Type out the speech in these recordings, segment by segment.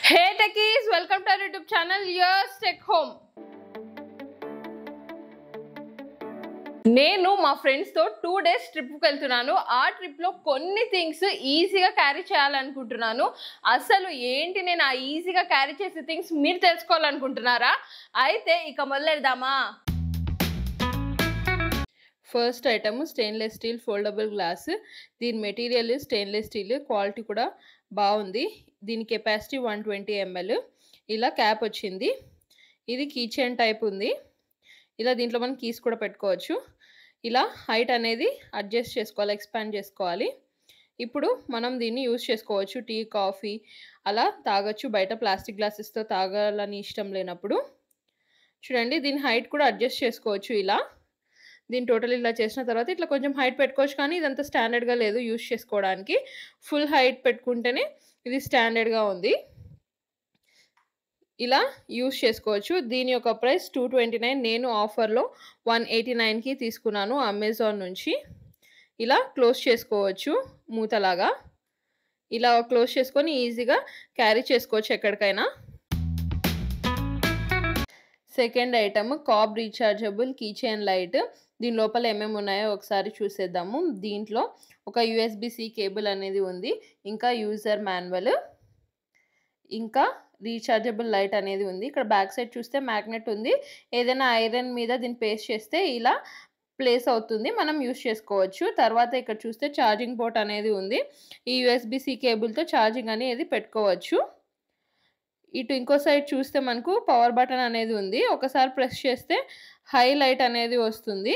Hey techies, welcome to our YouTube channel Yours Tech Home. నేను మా friends తో 2 days trip కి వెళ్తున్నాను. ఆ ట్రిప్ లో కొన్ని థింగ్స్ ఈజీగా క్యారీ చేయాలనుకుంటున్నాను. అసలు ఏంటి నేను ఆ ఈజీగా క్యారీ చేసే థింగ్స్ మీరు తెలుసుకోవాలనుకుంటున్నారా? అయితే ఇక మొదలెడదామా? First item stainless steel foldable glass. దీని మెటీరియల్ స్టెయిన్లెస్ స్టీల్, క్వాలిటీ కూడా బాగుంది. దీని కెపాసిటీ 120 ml. ఇలా క్యాప్ వచ్చింది. ఇది కీ చైన్ టైప్ ఉంది. ఇలా దీంట్లో మనం కీస్ కూడా పెట్టుకోవచ్చు. ఇలా హైట్ అనేది అడ్జస్ట్ చేసుకోవాలి, ఎక్స్పాండ్ చేసుకోవాలి. ఇప్పుడు మనం దీన్ని యూజ్ చేసుకోవచ్చు. టీ, కాఫీ అలా తాగొచ్చు. బయట ప్లాస్టిక్ గ్లాసెస్తో తాగాలని ఇష్టం లేనప్పుడు. చూడండి, దీని హైట్ కూడా అడ్జస్ట్ చేసుకోవచ్చు. ఇలా దీని టోటల్ ఇలా చేసిన తర్వాత ఇట్లా కొంచెం హైట్ పెట్టుకోవచ్చు, కానీ ఇదంతా స్టాండర్డ్గా లేదు యూజ్ చేసుకోవడానికి. ఫుల్ హైట్ పెట్టుకుంటేనే ఇది స్టాండర్డ్గా ఉంది. ఇలా యూజ్ చేసుకోవచ్చు. దీని యొక్క ప్రైస్ 229. నేను ఆఫర్లో 189కి తీసుకున్నాను అమెజాన్ నుంచి. ఇలా క్లోజ్ చేసుకోవచ్చు మూతలాగా. ఇలా క్లోజ్ చేసుకొని ఈజీగా క్యారీ చేసుకోవచ్చు ఎక్కడికైనా. Second item COB rechargeable key chain light. దీని లోపల ఏమేమి ఉన్నాయో ఒకసారి చూసేద్దాము. దీంట్లో ఒక USB-C కేబుల్ అనేది ఉంది, ఇంకా యూజర్ మాన్యువల్, ఇంకా రీఛార్జబుల్ లైట్ అనేది ఉంది. ఇక్కడ బ్యాక్ సైడ్ చూస్తే మ్యాగ్నెట్ ఉంది. ఏదైనా ఐరన్ మీద దీన్ని పేస్ట్ చేస్తే ఇలా ప్లేస్ అవుతుంది, మనం యూజ్ చేసుకోవచ్చు. తర్వాత ఇక్కడ చూస్తే ఛార్జింగ్ పోర్ట్ అనేది ఉంది. ఈ USB-C కేబుల్తో ఛార్జింగ్ అనేది పెట్టుకోవచ్చు. ఇటు ఇంకో సైడ్ చూస్తే మనకు పవర్ బటన్ అనేది ఉంది. ఒకసారి ప్రెస్ చేస్తే హై లైట్ అనేది వస్తుంది,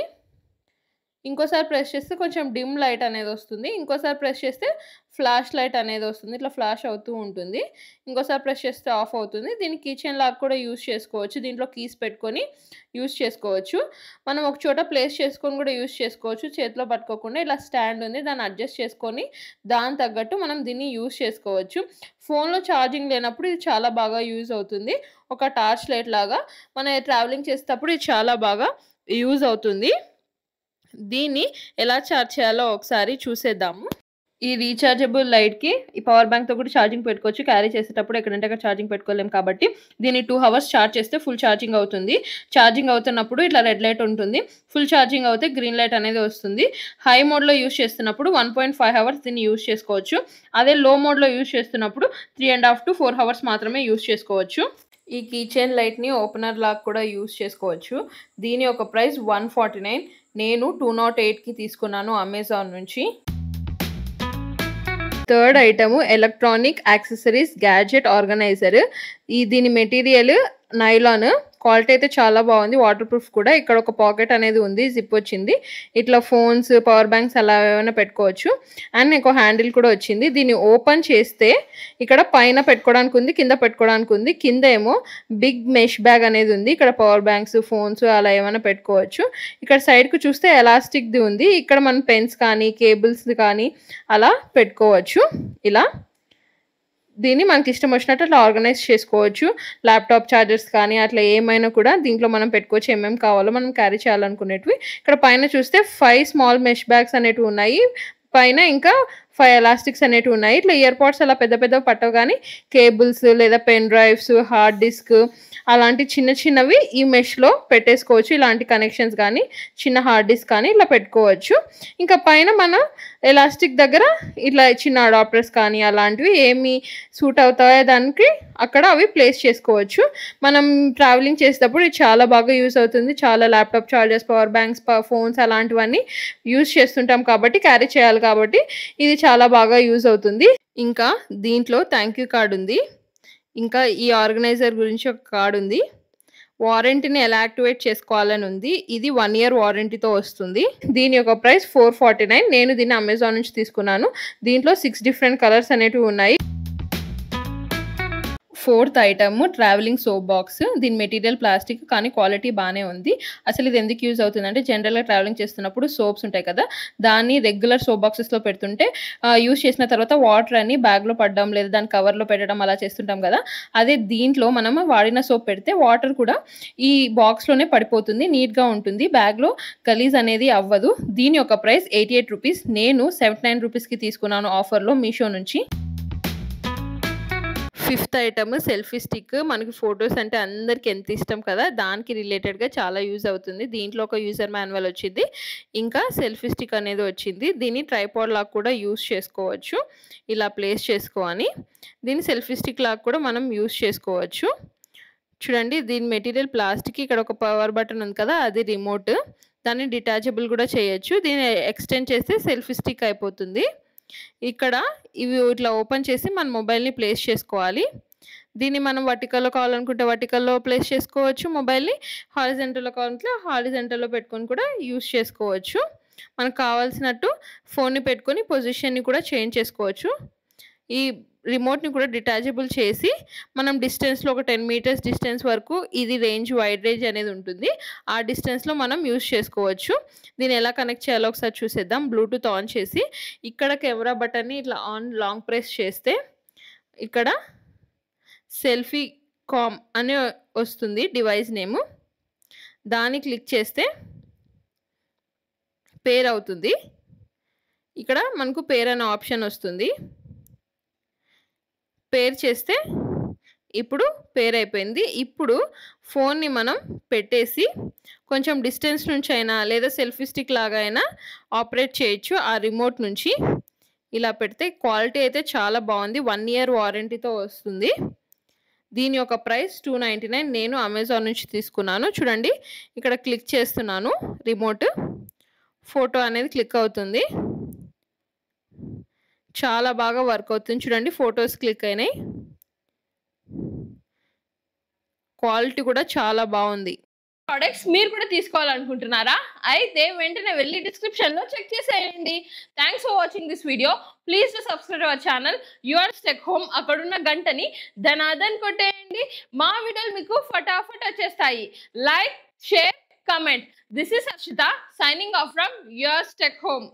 ఇంకోసారి ప్రెస్ చేస్తే కొంచెం డిమ్ లైట్ అనేది వస్తుంది, ఇంకోసారి ప్రెస్ చేస్తే ఫ్లాష్ లైట్ అనేది వస్తుంది. ఇట్లా ఫ్లాష్ అవుతూ ఉంటుంది. ఇంకోసారి ప్రెస్ చేస్తే ఆఫ్ అవుతుంది. దీన్ని కిచెన్ లాగా కూడా యూజ్ చేసుకోవచ్చు. దీంట్లో కీస్ పెట్టుకొని యూజ్ చేసుకోవచ్చు. మనం ఒక చోట ప్లేస్ చేసుకొని కూడా యూజ్ చేసుకోవచ్చు. చేతిలో పట్టుకోకుండా ఇలా స్టాండ్ ఉంది, దాన్ని అడ్జస్ట్ చేసుకొని దాని తగ్గట్టు మనం దీన్ని యూజ్ చేసుకోవచ్చు. ఫోన్లో ఛార్జింగ్ లేనప్పుడు ఇది చాలా బాగా యూజ్ అవుతుంది. ఒక టార్చ్ లైట్ లాగా మనం ట్రావెలింగ్ చేసేటప్పుడు ఇది చాలా బాగా యూజ్ అవుతుంది. దీన్ని ఎలా ఛార్జ్ చేయాలో ఒకసారి చూసేద్దాము. ఈ రీఛార్జబుల్ లైట్కి ఈ పవర్ బ్యాంక్తో కూడా ఛార్జింగ్ పెట్టుకోవచ్చు. క్యారీ చేసేటప్పుడు ఎక్కడంటే అక్కడ ఛార్జింగ్ పెట్టుకోలేము కాబట్టి దీన్ని 2 hours ఛార్జ్ చేస్తే ఫుల్ ఛార్జింగ్ అవుతుంది. ఛార్జింగ్ అవుతున్నప్పుడు ఇట్లా రెడ్ లైట్ ఉంటుంది. ఫుల్ ఛార్జింగ్ అవుతే గ్రీన్ లైట్ అనేది వస్తుంది. హై మోడ్లో యూజ్ చేస్తున్నప్పుడు 1.5 hours దీన్ని యూజ్ చేసుకోవచ్చు. అదే లో మోడ్లో యూజ్ చేస్తున్నప్పుడు 3.5 to 4 hours మాత్రమే యూజ్ చేసుకోవచ్చు. ఈ కీ చైన్ లైట్ని ఓపెనర్ లాగా కూడా యూజ్ చేసుకోవచ్చు. దీని యొక్క ప్రైస్ 149. నేను 208కి తీసుకున్నాను అమెజాన్ నుంచి. Third item electronic accessories gadget organizer. దీని మెటీరియల్ నైలాన్, క్వాలిటీ అయితే చాలా బాగుంది, వాటర్ ప్రూఫ్ కూడా. ఇక్కడ ఒక పాకెట్ అనేది ఉంది, జిప్ వచ్చింది. ఇట్లా ఫోన్స్, పవర్ బ్యాంక్స్ అలా ఏమైనా పెట్టుకోవచ్చు. అండ్ ఒక హ్యాండిల్ కూడా వచ్చింది. దీన్ని ఓపెన్ చేస్తే ఇక్కడ పైన పెట్టుకోవడానికి ఉంది, కింద పెట్టుకోవడానికి ఉంది. కింద ఏమో బిగ్ మెష్ బ్యాగ్ అనేది ఉంది. ఇక్కడ పవర్ బ్యాంక్స్, ఫోన్స్ అలా ఏమైనా పెట్టుకోవచ్చు. ఇక్కడ సైడ్కు చూస్తే ఎలాస్టిక్ది ఉంది. ఇక్కడ మన పెన్స్ కానీ కేబుల్స్ కానీ అలా పెట్టుకోవచ్చు. ఇలా దీన్ని మనకి ఇష్టం వచ్చినట్టు అట్లా ఆర్గనైజ్ చేసుకోవచ్చు. ల్యాప్టాప్ ఛార్జర్స్ కానీ అట్లా ఏమైనా కూడా దీంట్లో మనం పెట్టుకోవచ్చు. ఏమేమి కావాలో మనం క్యారీ చేయాలనుకునేటివి. ఇక్కడ పైన చూస్తే 5 స్మాల్ మెష్ బ్యాగ్స్ అనేటివి ఉన్నాయి. పైన ఇంకా 5 ఎలాస్టిక్స్ అనేటివి ఉన్నాయి. ఇట్లా ఇయర్ పాడ్స్ అలా పెద్ద పెద్ద పట్టవు, కానీ కేబుల్స్ లేదా పెన్ డ్రైవ్స్, హార్డ్ డిస్క్ అలాంటి చిన్న చిన్నవి ఈ మెష్లో పెట్టేసుకోవచ్చు. ఇలాంటి కనెక్షన్స్ కానీ చిన్న హార్డ్ డిస్క్ కానీ ఇట్లా పెట్టుకోవచ్చు. ఇంకా పైన మన ఎలాస్టిక్ దగ్గర ఇట్లా చిన్న అడాప్టర్స్ కానీ అలాంటివి ఏమి సూట్ అవుతాయో దానికి అక్కడ అవి ప్లేస్ చేసుకోవచ్చు. మనం ట్రావెలింగ్ చేసేటప్పుడు ఇది చాలా బాగా యూజ్ అవుతుంది. చాలా laptop chargers, power banks, phones అలాంటివన్నీ యూజ్ చేస్తుంటాం కాబట్టి, క్యారీ చేయాలి కాబట్టి ఇది చాలా బాగా యూజ్ అవుతుంది. ఇంకా దీంట్లో థ్యాంక్ యూ కార్డ్ ఉంది. ఇంకా ఈ ఆర్గనైజర్ గురించి ఒక కార్డ్ ఉంది. వారంటీని ఎలా యాక్టివేట్ చేసుకోవాలని ఉంది. ఇది 1 year వారంటీతో వస్తుంది. దీని యొక్క ప్రైస్ 449. నేను దీన్ని అమెజాన్ నుంచి తీసుకున్నాను. దీంట్లో 6 different కలర్స్ అనేటివి ఉన్నాయి. Fourth item travelling soap box. దీని మెటీరియల్ ప్లాస్టిక్, కానీ క్వాలిటీ బాగానే ఉంది. అసలు ఇది ఎందుకు యూజ్ అవుతుందంటే, జనరల్గా ట్రావెలింగ్ చేస్తున్నప్పుడు సోప్స్ ఉంటాయి కదా, దాన్ని రెగ్యులర్ సోప్ బాక్సెస్లో పెడుతుంటే యూజ్ చేసిన తర్వాత వాటర్ అని బ్యాగ్లో పడడం లేదా దాని కవర్లో పెట్టడం అలా చేస్తుంటాం కదా. అదే దీంట్లో మనం వాడిన సోప్ పెడితే వాటర్ కూడా ఈ బాక్స్లోనే పడిపోతుంది, నీట్గా ఉంటుంది, బ్యాగ్లో గలీజ్ అనేది అవ్వదు. దీని యొక్క ప్రైస్ 88 రూపీస్. నేను 79 రూపీస్కి తీసుకున్నాను ఆఫర్లో మీషో నుంచి. Fifth item selfie stick. మనకి ఫోటోస్ అంటే అందరికి ఎంత ఇష్టం కదా! దానికి రిలేటెడ్‌గా చాలా యూజ్ అవుతుంది. దీంట్లో ఒక యూజర్ మాన్యువల్ వచ్చింది. ఇంకా సెల్ఫీ స్టిక్ అనేది వచ్చింది. దీన్ని ట్రైపాడ్ లాగా కూడా యూజ్ చేసుకోవచ్చు. ఇలా ప్లేస్ చేసుకోని దీన్ని సెల్ఫీ స్టిక్ లాగా కూడా మనం యూజ్ చేసుకోవచ్చు. చూడండి దీని మెటీరియల్ ప్లాస్టిక్. ఇక్కడ ఒక పవర్ బటన్ ఉంది కదా! అది రిమోట్. దాన్ని డిటాచబుల్ కూడా చేయొచ్చు. దీన్ని ఎక్స్‌టెండ్ చేస్తే సెల్ఫీ స్టిక్ అయిపోతుంది. ఇక్కడ ఇవి ఇట్లా ఓపెన్ చేసి మన మొబైల్‌ని ప్లేస్ చేసుకోవాలి. దీన్ని మనం వర్టికల్‌లో కావాలనుకుంటే వర్టికల్‌లో ప్లేస్ చేసుకోవచ్చు మొబైల్‌ని. హారిజాంటల్‌లో కావాలంటే హారిజాంటల్‌లో పెట్టుకొని కూడా యూజ్ చేసుకోవచ్చు. మనకు కావాల్సినట్టు ఫోన్‌ని పెట్టుకొని పొజిషన్‌ని కూడా చేంజ్ చేసుకోవచ్చు. ఈ రిమోట్‌ని కూడా డిటాచబుల్ చేసి మనం డిస్టెన్స్‌లో ఒక 10 మీటర్స్ డిస్టెన్స్ వరకు ఇది వైడ్ రేంజ్ అనేది ఉంటుంది. ఆ డిస్టెన్స్‌లో మనం యూజ్ చేసుకోవచ్చు. దీన్ని ఎలా కనెక్ట్ చేయాలో ఒకసారి చూసేద్దాం. బ్లూటూత్ ఆన్ చేసి ఇక్కడ కెమెరా బటన్‌ని ఇట్లా లాంగ్ ప్రెస్ చేస్తే ఇక్కడ సెల్ఫీ కామ్ అని వస్తుంది డివైస్ నేము. దాన్ని క్లిక్ చేస్తే పేర్ అవుతుంది. ఇక్కడ మనకు పేర్ అనే ఆప్షన్ వస్తుంది. పేర్ చేస్తే ఇప్పుడు పేర్ అయిపోయింది. ఇప్పుడు ఫోన్‌ని మనం పెట్టేసి కొంచెం డిస్టెన్స్ నుంచైనా లేదా సెల్ఫీ స్టిక్ లాగా అయినా ఆపరేట్ చేయొచ్చు ఆ రిమోట్ నుంచి. ఇలా పెడితే క్వాలిటీ అయితే చాలా బాగుంది. 1 ఇయర్ వారంటీతో వస్తుంది. దీని యొక్క ప్రైస్ 299. నేను అమెజాన్ నుంచి తీసుకున్నాను. చూడండి ఇక్కడ క్లిక్ చేస్తున్నాను రిమోట్. ఫోటో అనేది క్లిక్ అవుతుంది. చాలా బాగా వర్క్ అవుతుంది. చూడండి ఫోటోస్ క్లిక్ అయినాయి. క్వాలిటీ కూడా చాలా బాగుంది. ప్రొడక్ట్స్ మీరు కూడా తీసుకోవాలనుకుంటున్నారా? అయితే వెంటనే వెళ్ళి డిస్క్రిప్షన్‌లో చెక్ చేసేయండి. Thanks for watching this video. Please do subscribe our channel yours tech home. అక్కడున్న గంటని ధనాధన్ కొట్టేయండి. మా వీడియోలు మీకు ఫటాఫట్ వచ్చేస్తాయి. Like, share, comment. This is Harshitha signing off from yours tech home.